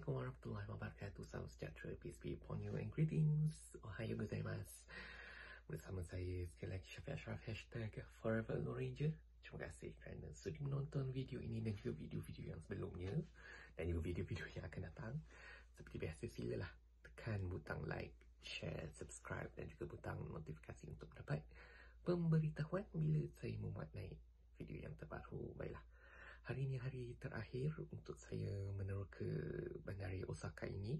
Assalamualaikum warahmatullahi wabarakatuh. Salam sejahtera, peace be upon you and greetings. Ohayo gozaimasu. Bersama saya sekali lagi Syafiq Ashraf, #Forever Lone Ranger. Terima kasih kerana sudi menonton video ini dan juga video-video yang sebelumnya dan juga video-video yang akan datang. Seperti biasa, silalah tekan butang like, share, subscribe dan juga butang notifikasi untuk mendapat pemberitahuan bila saya memuat naik video yang terbaru. Baiklah, hari ini hari terakhir untuk saya meneroka bandara Osaka ini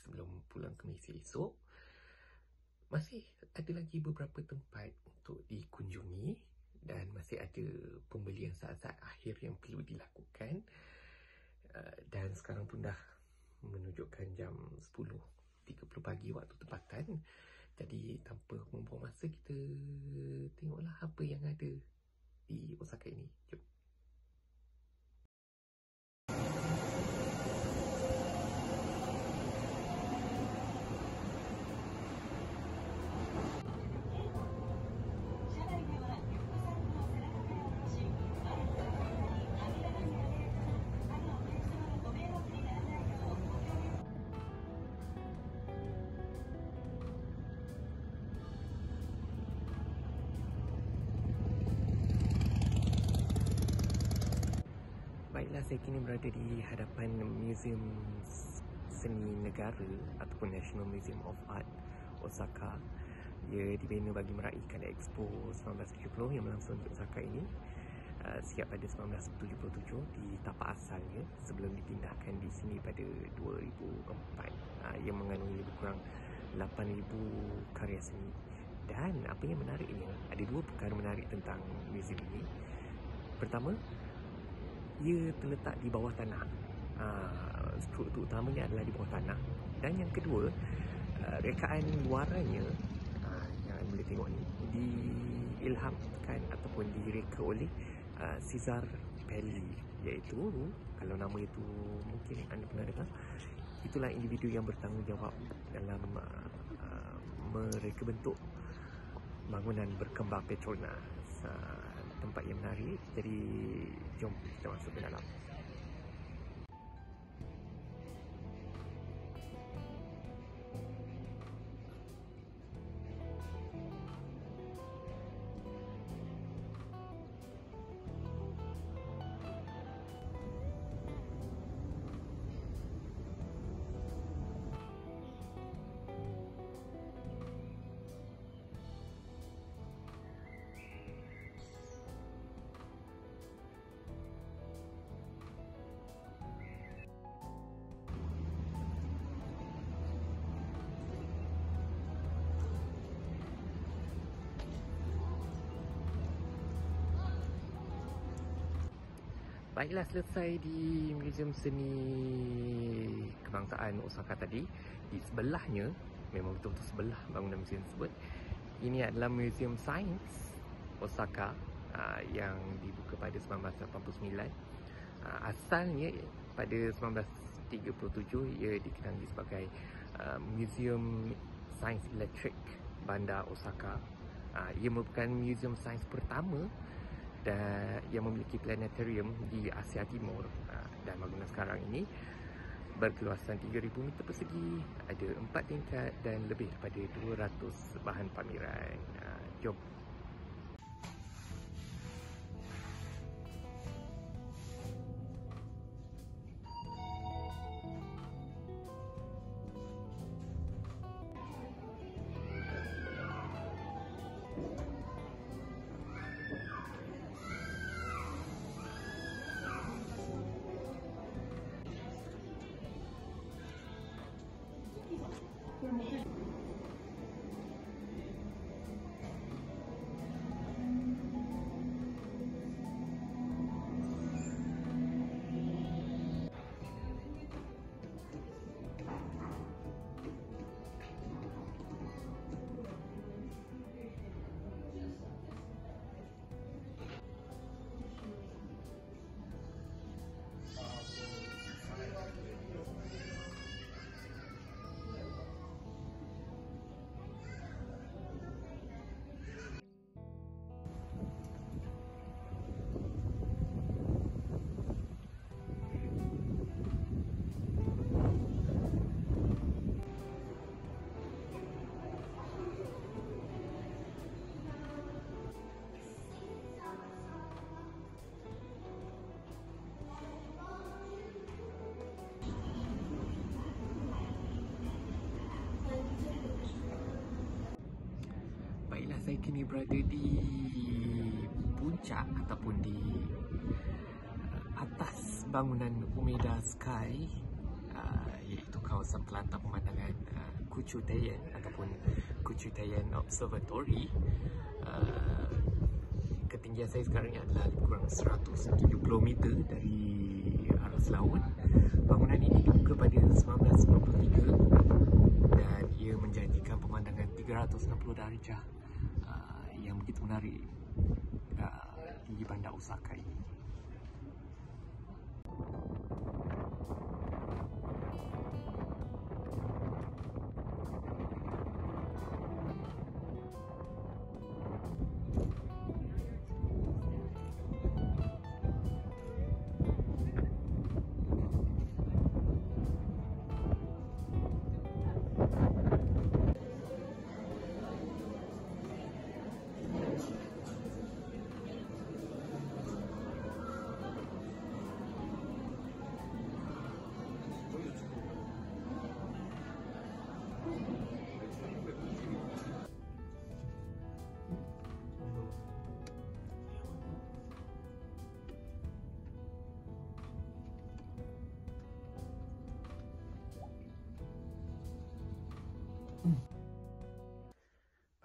sebelum pulang ke Malaysia esok. Masih ada lagi beberapa tempat untuk dikunjungi dan masih ada pembelian saat-saat akhir yang perlu dilakukan. Dan sekarang pun dah menunjukkan jam 10.30 pagi waktu tempatan. Jadi tanpa membuang masa, kita tengoklah apa yang ada di Osaka ini. Jom. Baiklah, saya kini berada di hadapan Museum Seni Negara ataupun National Museum of Art Osaka. Ia dibina bagi meraihkan Expo 1970 yang berlangsung di Osaka ini siap pada 1977 di tapak asalnya sebelum dipindahkan di sini pada 2004. Ia mengandungi lebih kurang 8,000 karya seni. Dan apa yang menariknya, ada dua perkara menarik tentang museum ini. Pertama, ia terletak di bawah tanah. Struktur utamanya adalah di bawah tanah. Dan yang kedua, rekaan luarannya yang boleh tengok ni diilhamkan ataupun direka oleh Cesar Pelli, iaitu, kalau nama itu mungkin anda pernah dengar, itulah individu yang bertanggungjawab dalam mereka bentuk bangunan berkembang Petronas. Tempat yang menarik. Jadi jom kita masuk ke dalam. Baiklah, selesai di Museum Seni Kebangsaan Osaka tadi. Di sebelahnya, memang betul-betul sebelah bangunan museum tersebut, ini adalah Museum Sains Osaka yang dibuka pada 1989. Asalnya pada 1937 ia dikenali sebagai Museum Sains Elektrik Bandar Osaka. Ia merupakan museum sains pertama dan yang memiliki planetarium di Asia Timur. Dan bangunan sekarang ini berkeluasan 3,000 meter persegi, ada 4 tingkat dan lebih daripada 200 bahan pameran. Jom. Saya kini berada di puncak ataupun di atas bangunan Umeda Sky, iaitu kawasan pelantar pemandangan Kuchu Tayan ataupun Kuchu Tayan Observatory. Ketinggian saya sekarang ni adalah lebih kurang 170 meter dari aras laut. Bangunan ini dibuka pada 1993 dan ia menjanjikan pemandangan 360 darjah yang begitu menarik di bandar Osaka ini.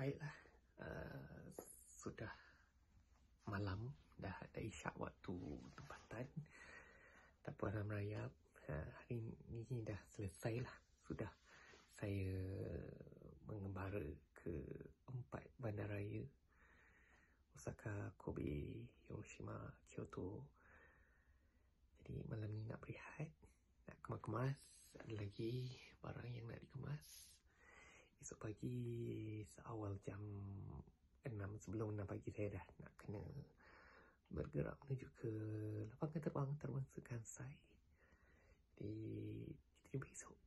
Baiklah, sudah malam, dah ada isyak waktu tempatan. Tapuan merayap hari ini dah selesai lah. Sudah saya mengembara ke 4 bandaraya: Osaka, Kobe, Hiroshima, Kyoto. Jadi malam ni nak berehat, nak kemas-kemas. Ada lagi barang yang nak dikemas. Esok pagi seawal jam 6, sebelum 6 pagi saya dah nak kena bergerak menuju ke lapangan terbang antarabangsa Kansai. Jadi kita jumpa esok.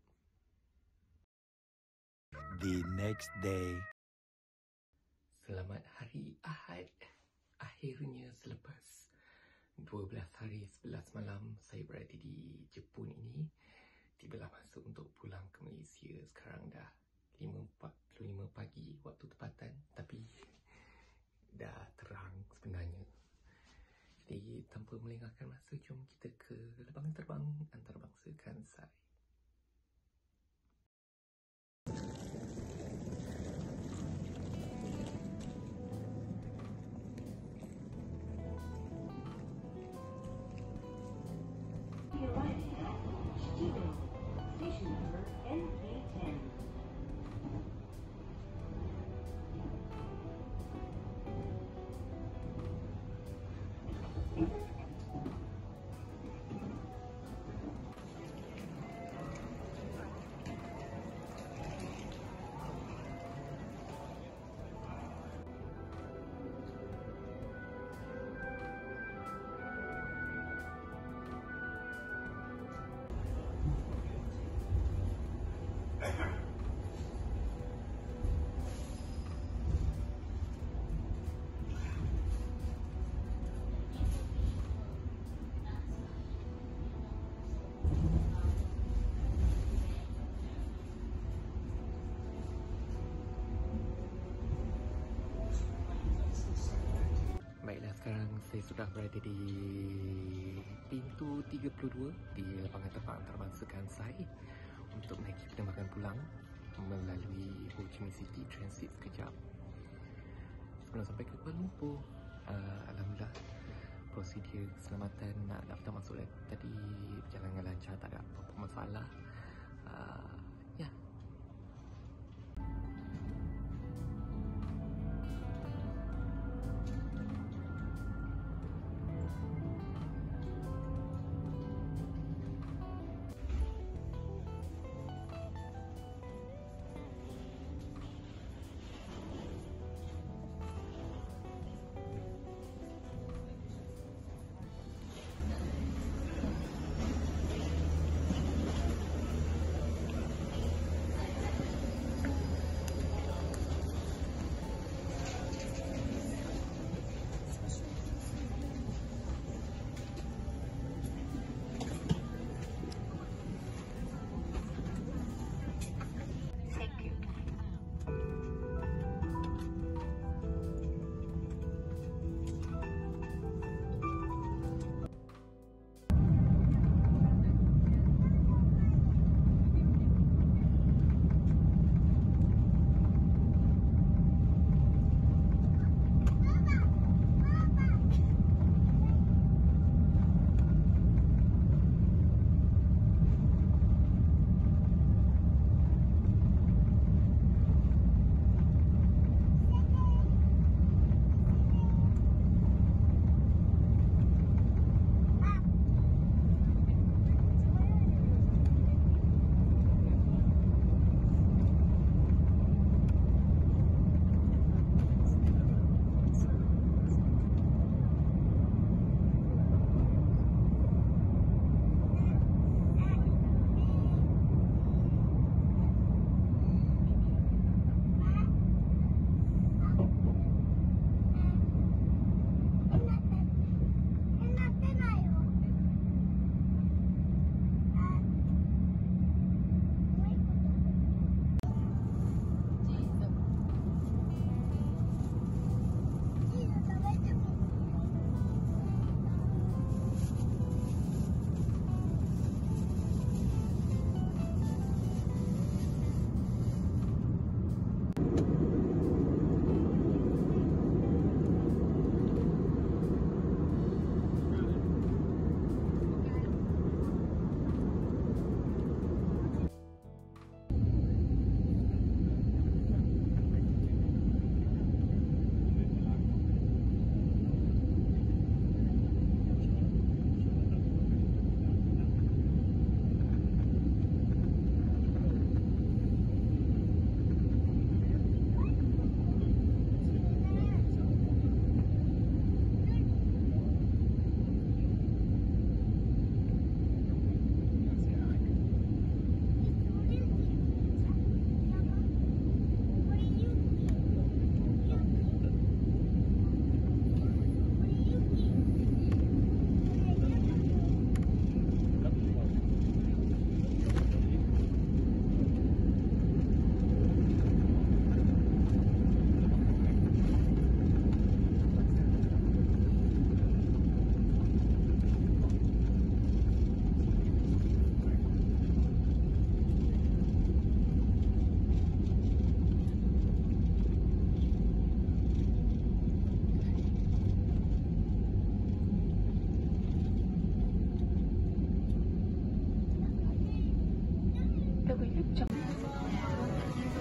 The next day. Selamat hari Ahad. Akhirnya selepas 12 hari 11 malam saya berada di Jepun ini, tibalah masa untuk pulang ke Malaysia. Sekarang dah 5.45 pagi waktu tempatan, tapi dah terang sebenarnya. Jadi tanpa melengahkan masa, jom kita ke lapangan terbang antarabangsa Kansai. Sekarang saya sudah berada di pintu 32 di lapangan terbang antarabangsa Kansai untuk menaiki penerbangan pulang melalui Ho Chi Minh City Transit sekejap sebelum sampai ke Kuala Lumpur. Alhamdulillah, prosedur keselamatan nak daftar masuk tadi berjalan dengan lancar, tak ada apa-apa masalah. Ya.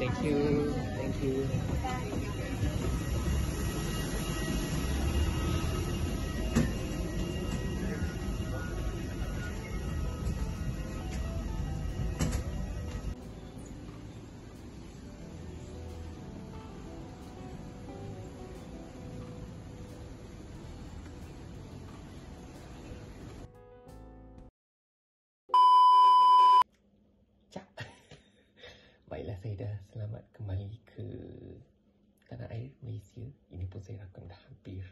Thank you. Thank you. Baiklah, saya dah selamat kembali ke tanah air Malaysia. Ini pun saya rakam dah hampir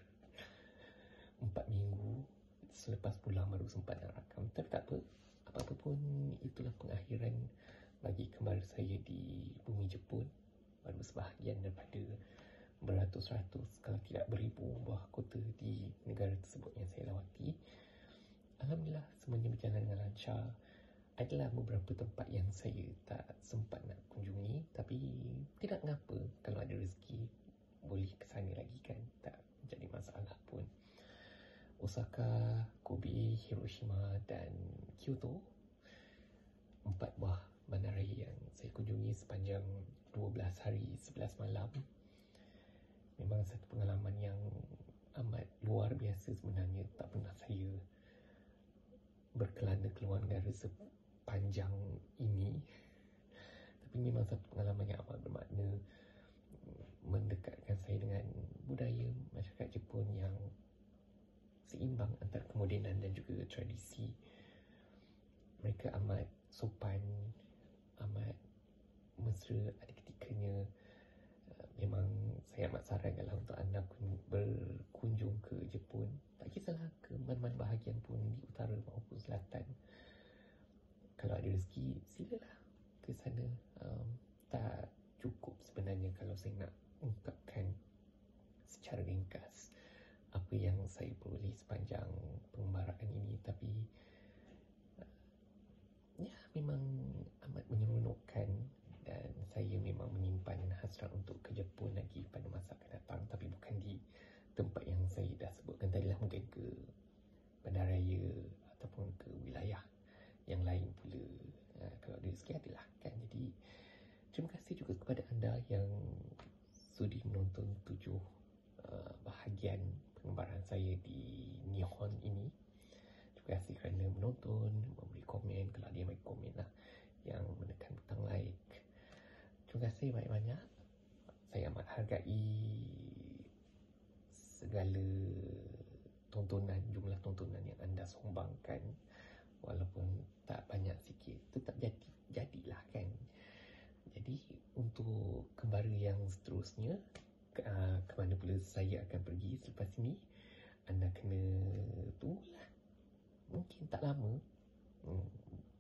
4 minggu. Selepas pulang baru sempat nak rakam. Tapi tak apa, apa-apa pun itulah pengakhiran bagi kembara saya di bumi Jepun. Baru sebahagian daripada beratus-ratus kalau tidak beribu buah kota di negara tersebut yang saya lawati. Alhamdulillah semuanya berjalan dengan lancar. Adalah beberapa tempat yang saya tak sempat nak kunjungi, tapi tidak mengapa, kalau ada rezeki boleh ke sana lagi kan, tak jadi masalah pun. Osaka, Kobe, Hiroshima dan Kyoto, 4 buah bandaraya yang saya kunjungi sepanjang 12 hari 11 malam. Memang satu pengalaman yang amat luar biasa sebenarnya. Tak pernah saya berkelana keluar negara sepanjang ini. Tapi memang satu pengalaman yang amat bermakna, mendekatkan saya dengan budaya masyarakat Jepun yang seimbang antara kemodenan dan juga tradisi. Mereka amat sopan, amat mesra. Ada ketikanya memang saya amat sarankanlah untuk anda berkunjung ke Jepun. Tak kisahlah ke mana-mana bahagian pun, di utara maupun selatan. Kalau ada rezeki, silalah ke sana. Tak cukup sebenarnya kalau saya nak ungkapkan secara ringkas apa yang saya peroleh sepanjang pengembaraan ini. Tapi ya, memang amat menyeronokkan dan saya memang menyimpan hasrat untuk ke Jepun lagi pada masa akan datang. Tapi bukan di tempat yang saya dah sebutkan tadi lah, mungkin ke bandaraya ataupun ke wilayah yang lain pula. Kalau ada rezeki adalah kan. Jadi terima kasih juga kepada anda yang sudi menonton 7 bahagian pengembaraan saya di Nihon ini. Terima kasih kerana menonton, memberi komen. Kalau ada yang bagi komen lah, yang menekan butang like. Terima kasih banyak-banyak. Saya amat hargai segala tontonan, jumlah tontonan yang anda sumbangkan. Walaupun tak banyak sikit, tetap jadilah kan. Jadi untuk kembara yang seterusnya, ke mana pula saya akan pergi selepas ini, anda kena tunggulah. Mungkin tak lama,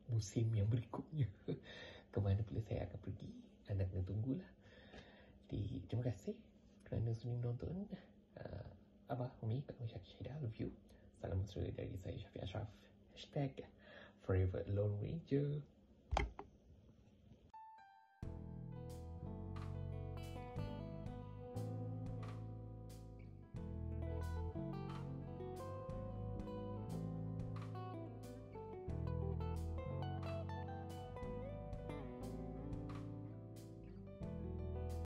musim yang berikutnya ke mana pula saya akan pergi, anda kena tunggulah. Jadi terima kasih kerana sudi menonton. Abah, Umi, Kak Syakir Syahidah, love you. Salam mesra dari saya, Syafiq Ashraf. #ForeverAloneRanger.